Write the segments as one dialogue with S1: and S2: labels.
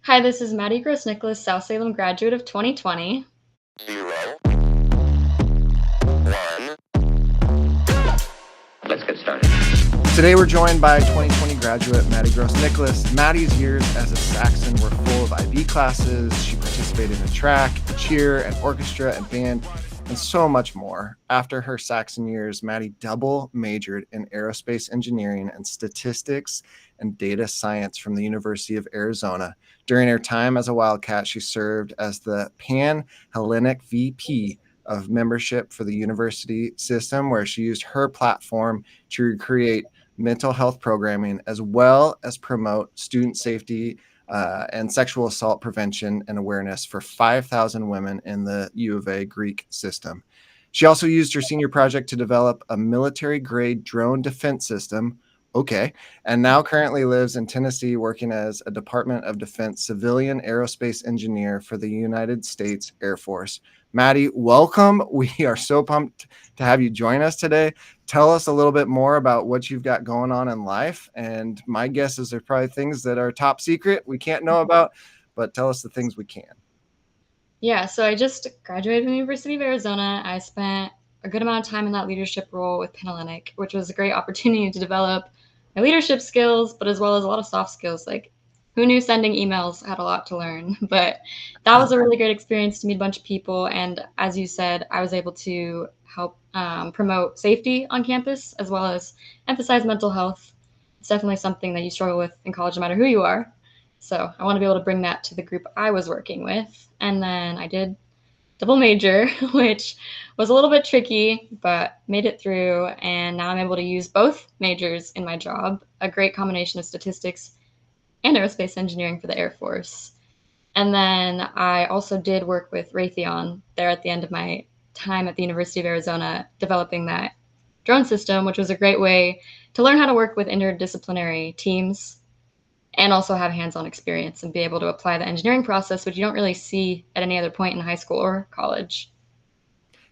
S1: Hi, this is Maddie Grossnicklaus, South Salem graduate of 2020.
S2: 0, 1. Let's get started.
S3: Today we're joined by 2020 graduate Maddie Grossnicklaus. Maddie's years as a Saxon were full of IB classes. She participated in track, cheer, and orchestra and band, and so much more. After her Saxon years, Maddie double majored in Aerospace Engineering and Statistics and Data Science from the University of Arizona. During her time as a Wildcat, she served as the Panhellenic VP of membership for the university system, where she used her platform to create mental health programming as well as promote student safety and sexual assault prevention and awareness for 5,000 women in the U of A Greek system. She also used her senior project to develop a military-grade drone defense system, and now currently lives in Tennessee working as a Department of Defense civilian aerospace engineer for the United States Air Force. Maddie, welcome. We are so pumped to have you join us today. Tell us a little bit more about what you've got going on in life. And my guess is there's probably things that are top secret we can't know about, but tell us the things we can.
S1: Yeah, so I just graduated from the University of Arizona. I spent a good amount of time in that leadership role with Panhellenic, which was a great opportunity to develop my leadership skills, but as well as a lot of soft skills. Like, who knew sending emails had a lot to learn? But that was a really great experience to meet a bunch of people. And as you said, I was able to help promote safety on campus, as well as emphasize mental health. It's definitely something that you struggle with in college, no matter who you are. So I want to be able to bring that to the group I was working with. And then I did double major, which was a little bit tricky, but made it through. And now I'm able to use both majors in my job, a great combination of statistics and aerospace engineering for the Air Force. And then I also did work with Raytheon there at the end of my time at the University of Arizona, developing that drone system, which was a great way to learn how to work with interdisciplinary teams and also have hands-on experience and be able to apply the engineering process, which you don't really see at any other point in high school or college.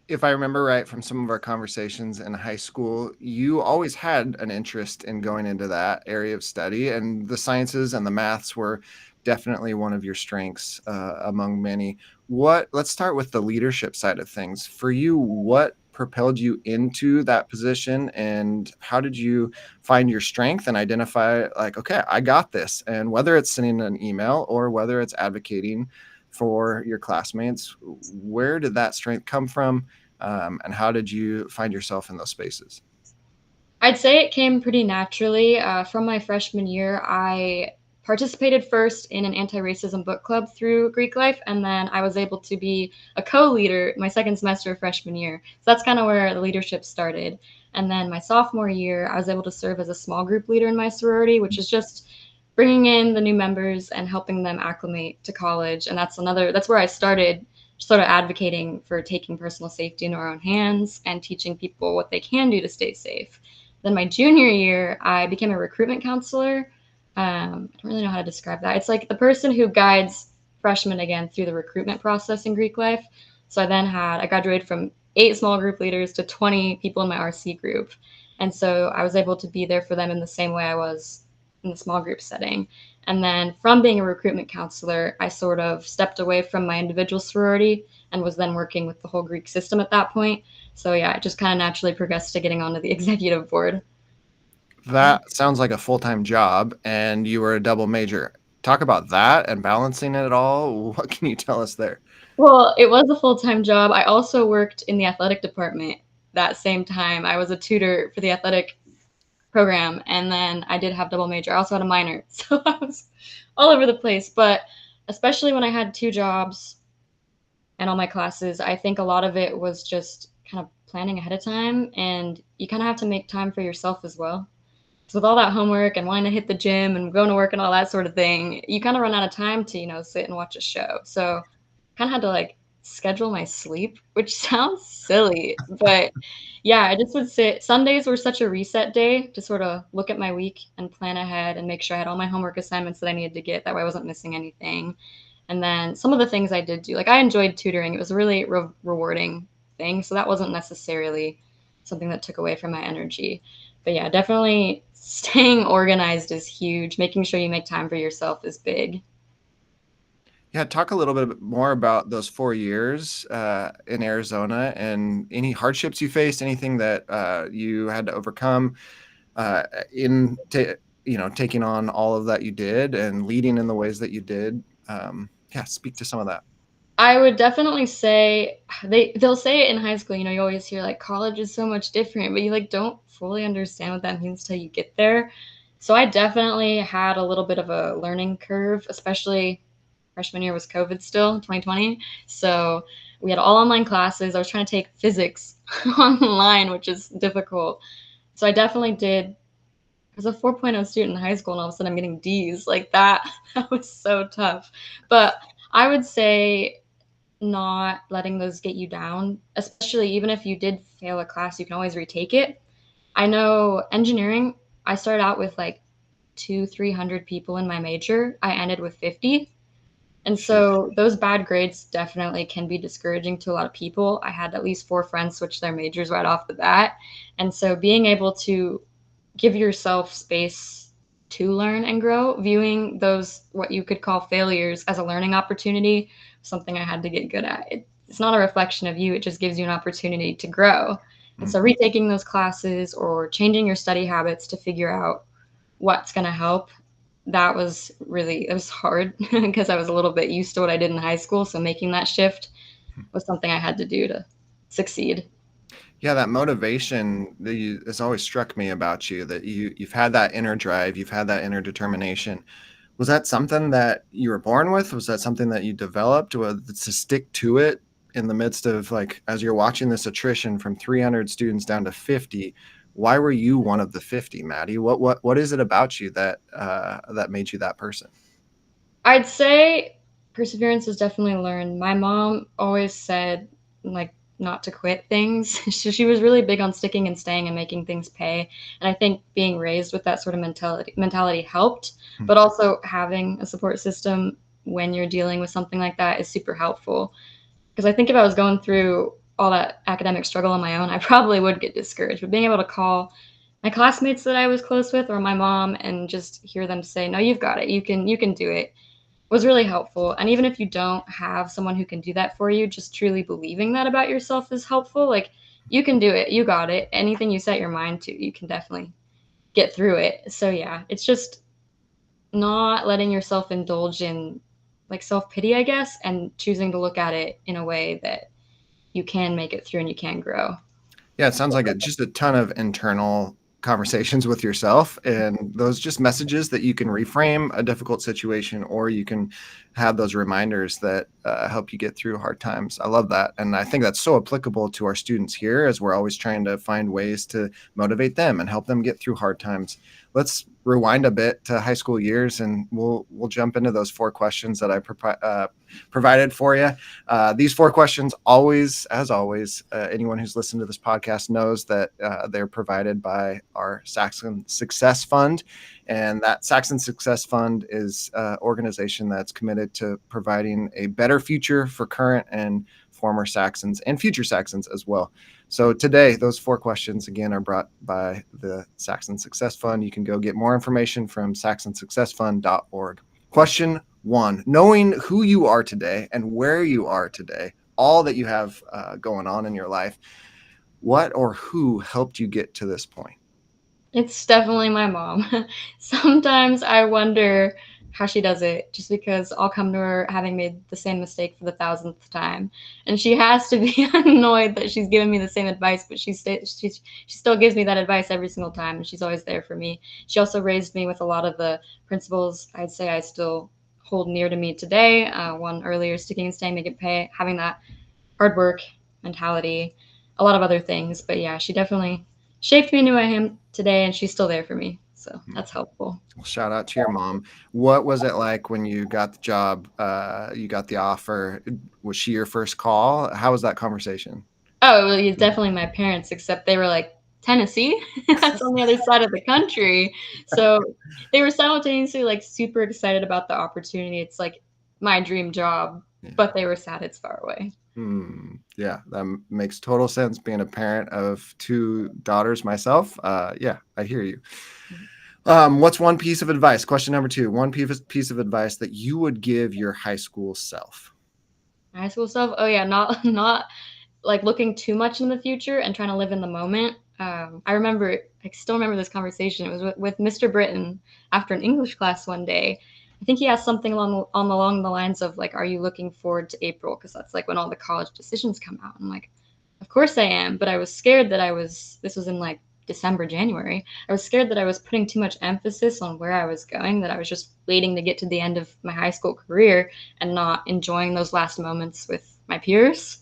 S3: If I remember right from some of our conversations in high school, you always had an interest in going into that area of study, and the sciences and the maths were definitely one of your strengths among many. Let's start with the leadership side of things. For you, what propelled you into that position, and how did you find your strength and identify, like, okay, I got this? And whether it's sending an email or whether it's advocating for your classmates, where did that strength come from? And how did you find yourself in those spaces?
S1: I'd say it came pretty naturally. From my freshman year, I participated first in an anti-racism book club through Greek life, and then I was able to be a co-leader my second semester of freshman year. So that's kind of where the leadership started. And then my sophomore year, I was able to serve as a small group leader in my sorority, which is just bringing in the new members and helping them acclimate to college. And that's where I started sort of advocating for taking personal safety into our own hands and teaching people what they can do to stay safe. Then my junior year, I became a recruitment counselor. I don't really know how to describe that. It's like the person who guides freshmen again through the recruitment process in Greek life. So I graduated from 8 small group leaders to 20 people in my RC group. And so I was able to be there for them in the same way I was in the small group setting. And then from being a recruitment counselor, I sort of stepped away from my individual sorority and was then working with the whole Greek system at that point. So yeah, it just kind of naturally progressed to getting onto the executive board.
S3: That sounds like a full-time job, and you were a double major. Talk about that and balancing it all. What can you tell us there?
S1: Well, it was a full-time job. I also worked in the athletic department that same time. I was a tutor for the athletic program, and then I did have double major. I also had a minor, so I was all over the place. But especially when I had 2 jobs and all my classes, I think a lot of it was just kind of planning ahead of time, and you kind of have to make time for yourself as well. So with all that homework and wanting to hit the gym and going to work and all that sort of thing, you kind of run out of time to, sit and watch a show. So kind of had to like schedule my sleep, which sounds silly, but yeah, I just would say Sundays were such a reset day to sort of look at my week and plan ahead and make sure I had all my homework assignments that I needed to get. That way I wasn't missing anything. And then some of the things I did do, like I enjoyed tutoring. It was a really rewarding thing. So that wasn't necessarily something that took away from my energy. But yeah, definitely staying organized is huge. Making sure you make time for yourself is big.
S3: Yeah, talk a little bit more about those 4 years in Arizona and any hardships you faced, anything that you had to overcome in taking on all of that you did and leading in the ways that you did. Yeah, speak to some of that.
S1: I would definitely say they'll say it in high school, you always hear like college is so much different, but you like don't fully understand what that means till you get there. So I definitely had a little bit of a learning curve, especially freshman year was COVID still, 2020. So we had all online classes. I was trying to take physics online, which is difficult. So I definitely did. I was a 4.0 student in high school, and all of a sudden I'm getting D's like that. That was so tough. But I would say not letting those get you down, especially even if you did fail a class, you can always retake it. I know engineering, I started out with like 300 people in my major. I ended with 50. And
S3: Shoot.
S1: so those bad grades definitely can be discouraging to a lot of people. I had at least 4 friends switch their majors right off the bat. And so being able to give yourself space to learn and grow, viewing those what you could call failures as a learning opportunity, something I had to get good at. It's not a reflection of you, it just gives you an opportunity to grow. And so retaking those classes or changing your study habits to figure out what's going to help, it was hard because I was a little bit used to what I did in high school. So making that shift was something I had to do to succeed.
S3: Yeah, that motivation has always struck me about you, that you've had that inner drive, you've had that inner determination. Was that something that you were born with? Was that something that you developed to stick to it in the midst of, like, as you're watching this attrition from 300 students down to 50? Why were you one of the 50, Maddie? What is it about you that that made you that person?
S1: I'd say perseverance is definitely learned. My mom always said, like, not to quit things. She was really big on sticking and staying and making things pay. And I think being raised with that sort of mentality helped, but also having a support system when you're dealing with something like that is super helpful. Because I think if I was going through all that academic struggle on my own, I probably would get discouraged. But being able to call my classmates that I was close with or my mom and just hear them say, "No, you've got it. You can do it," was really helpful. And even if you don't have someone who can do that for you, just truly believing that about yourself is helpful. Like, you can do it. You got it. Anything you set your mind to, you can definitely get through it. So yeah, it's just not letting yourself indulge in like self-pity, I guess, and choosing to look at it in a way that you can make it through and you can grow.
S3: Yeah, it sounds like just a ton of internal conversations with yourself, and those just messages that you can reframe a difficult situation, or you can have those reminders that help you get through hard times. I love that. And I think that's so applicable to our students here, as we're always trying to find ways to motivate them and help them get through hard times. Let's rewind a bit to high school years, and we'll jump into those 4 questions that I provided for you. These 4 questions, always, as always, anyone who's listened to this podcast knows that they're provided by our Saxon Success Fund. And that Saxon Success Fund is an organization that's committed to providing a better future for current and former Saxons and future Saxons as well. So today, those 4 questions, again, are brought by the Saxon Success Fund. You can go get more information from saxonsuccessfund.org. Question 1, knowing who you are today and where you are today, all that you have going on in your life, what or who helped you get to this point?
S1: It's definitely my mom. Sometimes I wonder how she does it, just because I'll come to her having made the same mistake for the thousandth time, and she has to be annoyed that she's giving me the same advice, but she still gives me that advice every single time, and she's always there for me. She also raised me with a lot of the principles I'd say I still hold near to me today. One earlier, sticking and staying, make it pay, having that hard work mentality, a lot of other things. But yeah, she definitely shaped me into who I am today, and she's still there for me. So that's helpful.
S3: Well, shout out to your mom. What was it like when you got the job? You got the offer. Was she your first call? How was that conversation?
S1: Oh, well, it's definitely my parents, except they were like, Tennessee? That's on the other side of the country. So they were simultaneously like super excited about the opportunity. It's like my dream job, but they were sad it's far away.
S3: Yeah, that makes total sense. Being a parent of 2 daughters myself, yeah, I hear you. What's one piece of advice? Question number 2. One piece of advice that you would give your high school self.
S1: High school stuff? Oh yeah, not like looking too much in the future and trying to live in the moment. I still remember this conversation. It was with Mr. Britton after an English class one day. I think he asked something along the lines of like, "Are you looking forward to April? Because that's like when all the college decisions come out." I'm like, "Of course I am," but I was scared that I was. This was in like December, January. I was scared that I was putting too much emphasis on where I was going. That I was just waiting to get to the end of my high school career and not enjoying those last moments with my peers.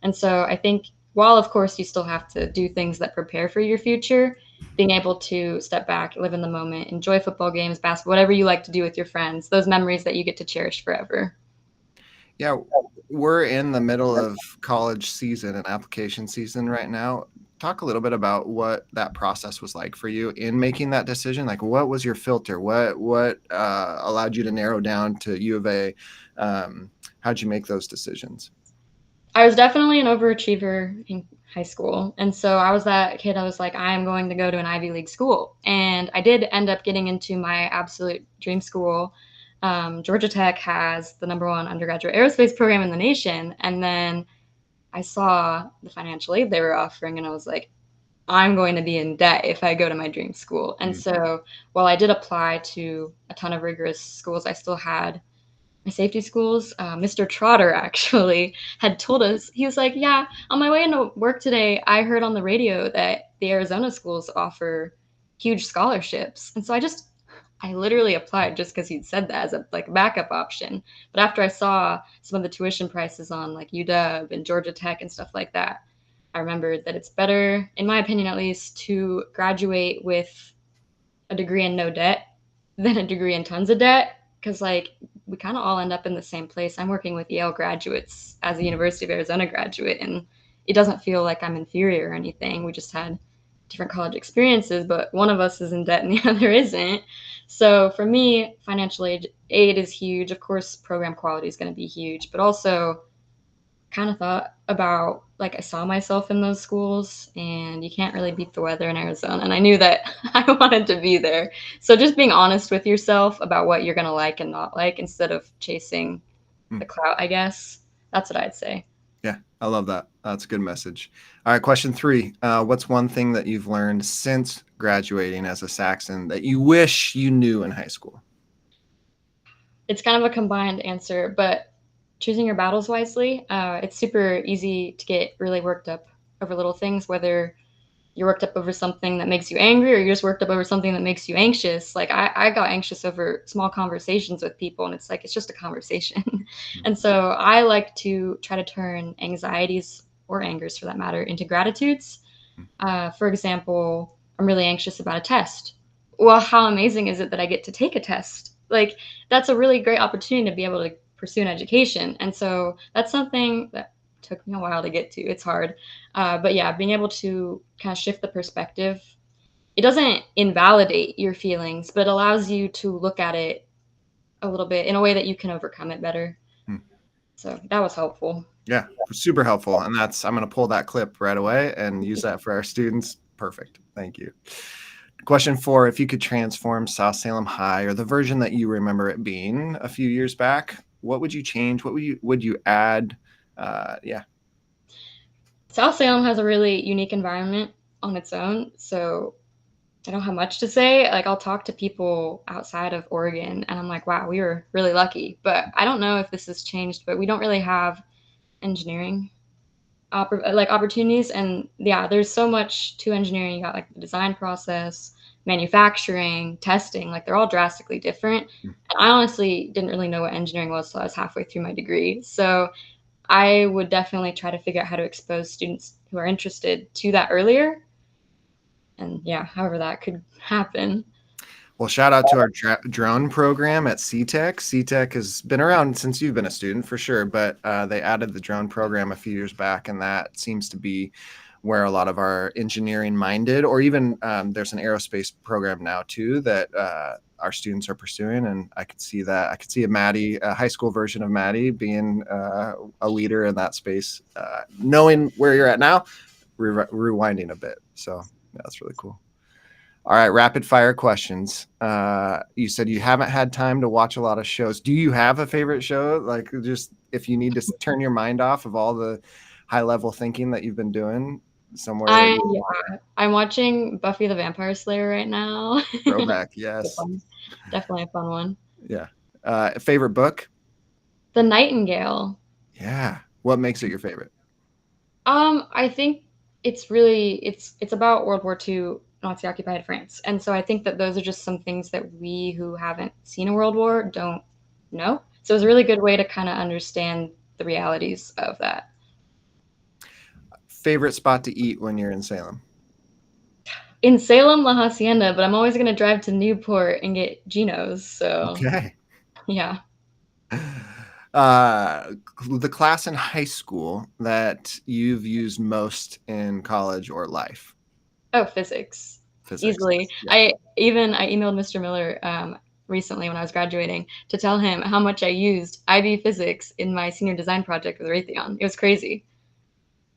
S1: And so I think while of course you still have to do things that prepare for your future, being able to step back, live in the moment, enjoy football games, basketball, whatever you like to do with your friends, those memories that you get to cherish forever.
S3: Yeah, we're in the middle of college season and application season right now. Talk a little bit about what that process was like for you in making that decision. Like, what was your filter? What allowed you to narrow down to U of A? How'd you make those decisions?
S1: I was definitely an overachiever in high school. And so I was that kid. I was like, I am going to go to an Ivy League school. And I did end up getting into my absolute dream school. Georgia Tech has the number one undergraduate aerospace program in the nation. And then I saw the financial aid they were offering, and I was like, I'm going to be in debt if I go to my dream school. And so while I did apply to a ton of rigorous schools, I still had my safety schools. Mr. Trotter actually had told us, he was like, yeah, on my way into work today, I heard on the radio that the Arizona schools offer huge scholarships. And so I literally applied just because he'd said that as a like backup option. But after I saw some of the tuition prices on like UW and Georgia Tech and stuff like that, I remembered that it's better, in my opinion at least, to graduate with a degree in no debt than a degree in tons of debt. Because like we kind of all end up in the same place. I'm working with Yale graduates as a University of Arizona graduate, and it doesn't feel like I'm inferior or anything. We just had different college experiences, but one of us is in debt and the other isn't. So for me, financial aid is huge. Of course, program quality is going to be huge, but also kind of thought about like I saw myself in those schools, and you can't really beat the weather in Arizona, and I knew that I wanted to be there. So just being honest with yourself about what you're going to like and not like instead of chasing the clout, I guess. That's what I'd say.
S3: Yeah, I love that. That's a good message. All right, question 3. What's one thing that you've learned since graduating as a Saxon that you wish you knew in high school?
S1: It's kind of a combined answer, but choosing your battles wisely. It's super easy to get really worked up over little things, whether you're worked up over something that makes you angry or you're just worked up over something that makes you anxious. Like I got anxious over small conversations with people, and it's like it's just a conversation. And so I like to try to turn anxieties or angers for that matter into gratitudes. For example, I'm really anxious about a test. Well, how amazing is it that I get to take a test? Like that's a really great opportunity to be able to pursue an education. And so that's something that took me a while to get to. It's hard. But yeah, being able to kind of shift the perspective, it doesn't invalidate your feelings, but it allows you to look at it a little bit in a way that you can overcome it better. So that was helpful.
S3: Yeah, super helpful. And I'm going to pull that clip right away and use that for our students. Perfect. Thank you. Question 4, if you could transform South Salem High or the version that you remember it being a few years back, what would you change? What would you add? Yeah.
S1: South Salem has a really unique environment on its own. So I don't have much to say. Like I'll talk to people outside of Oregon and I'm like, wow, we were really lucky. But I don't know if this has changed, but we don't really have engineering opportunities. And yeah, there's so much to engineering. You got like the design process, manufacturing, testing, like they're all drastically different. And I honestly didn't really know what engineering was till I was halfway through my degree. So I would definitely try to figure out how to expose students who are interested to that earlier. And yeah, however that could happen.
S3: Well, shout out to our drone program at CTEC. CTEC has been around since you've been a student for sure, but they added the drone program a few years back, and that seems to be where a lot of our engineering minded, or even there's an aerospace program now too that our students are pursuing. And I could see that. I could see a high school version of Maddie being a leader in that space, knowing where you're at now, rewinding a bit. So yeah, that's really cool. All right, rapid fire questions. You said you haven't had time to watch a lot of shows. Do you have a favorite show? Like, just if you need to turn your mind off of all the high level thinking that you've been doing somewhere that
S1: I'm watching Buffy the Vampire Slayer right now.
S3: throwback. Yes.
S1: Definitely a fun one.
S3: Yeah. Favorite book?
S1: The Nightingale.
S3: Yeah. What makes it your favorite?
S1: I think it's about World War II, Nazi occupied France. And so I think that those are just some things that we who haven't seen a world war don't know. So it's a really good way to kind of understand the realities of that.
S3: Favorite spot to eat when you're in Salem?
S1: In Salem, La Hacienda, but I'm always going to drive to Newport and get Geno's. So,
S3: Okay.
S1: yeah.
S3: The class in high school that you've used most in college or life?
S1: Oh, physics. Easily.
S3: Yeah.
S1: I emailed Mr. Miller recently when I was graduating to tell him how much I used IB physics in my senior design project with Raytheon. It was crazy.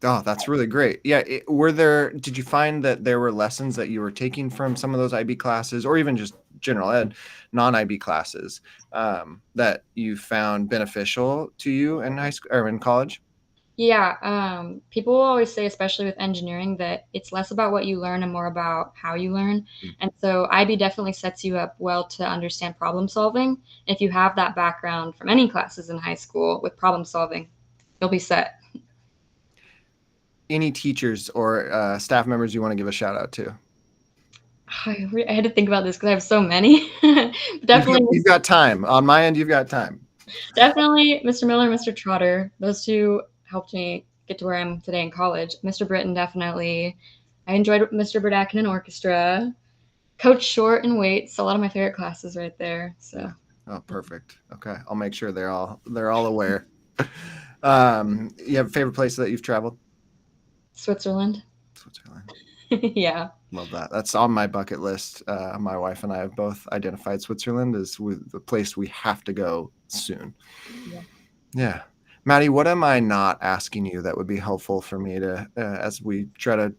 S3: Oh, that's really great. Yeah. Did you find that there were lessons that you were taking from some of those IB classes, or even just general ed, non-IB classes, that you found beneficial to you in high school or in college?
S1: Yeah. People will always say, especially with engineering, that it's less about what you learn and more about how you learn. And so IB definitely sets you up well to understand problem solving. If you have that background from any classes in high school with problem solving, you'll be set.
S3: Any teachers or staff members you want to give a shout out to?
S1: I had to think about this because I have so many. Definitely,
S3: You've got time. On my end, you've got time.
S1: definitely Mr. Miller, Mr. Trotter. Those two helped me get to where I am today in college. Mr. Britton, definitely. I enjoyed Mr. Burdakin in orchestra. Coach Short and Waits, a lot of my favorite classes right there. So.
S3: Oh, perfect. Okay, I'll make sure they're all aware. You have a favorite place that you've traveled?
S1: Switzerland. Yeah.
S3: Love that. That's on my bucket list. My wife and I have both identified Switzerland as the place we have to go soon. Yeah. Maddie, what am I not asking you that would be helpful for me to, as we try to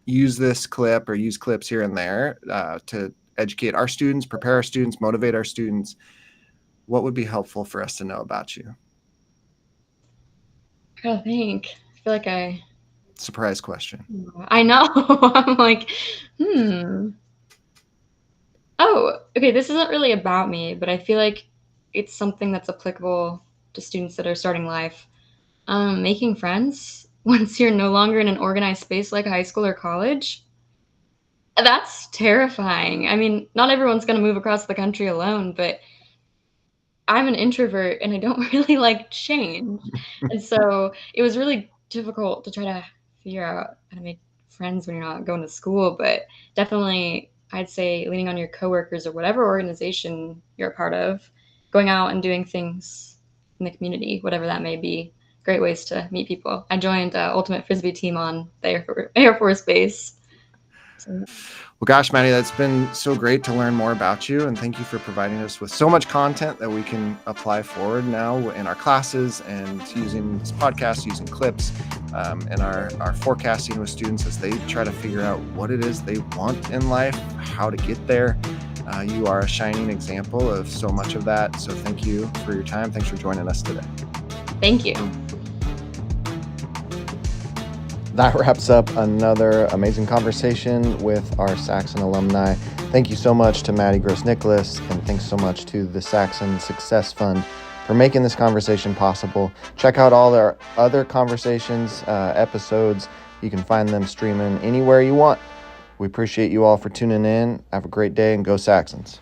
S3: use this clip or use clips here and there to educate our students, prepare our students, motivate our students? What would be helpful for us to know about you?
S1: I gotta think. I feel like
S3: surprise question.
S1: I know. I'm like, Oh, okay. This isn't really about me, but I feel like it's something that's applicable to students that are starting life. Making friends once you're no longer in an organized space like high school or college. That's terrifying. I mean, not everyone's going to move across the country alone, but I'm an introvert and I don't really like change. And so it was really difficult to try to figure out how to make friends when you're not going to school. But definitely, I'd say leaning on your coworkers or whatever organization you're a part of, going out and doing things in the community, whatever that may be. Great ways to meet people. I joined Ultimate Frisbee team on the Air Force Base. So,
S3: well, gosh, Maddie, that's been so great to learn more about you. And thank you for providing us with so much content that we can apply forward now in our classes and using this podcast, using clips, and our forecasting with students as they try to figure out what it is they want in life, how to get there. You are a shining example of so much of that. So thank you for your time. Thanks for joining us today.
S1: Thank you.
S3: That wraps up another amazing conversation with our Saxon alumni. Thank you so much to Maddie Grossnicklaus, and thanks so much to the Saxon Success Fund for making this conversation possible. Check out all their other conversations, episodes. You can find them streaming anywhere you want. We appreciate you all for tuning in. Have a great day and go Saxons.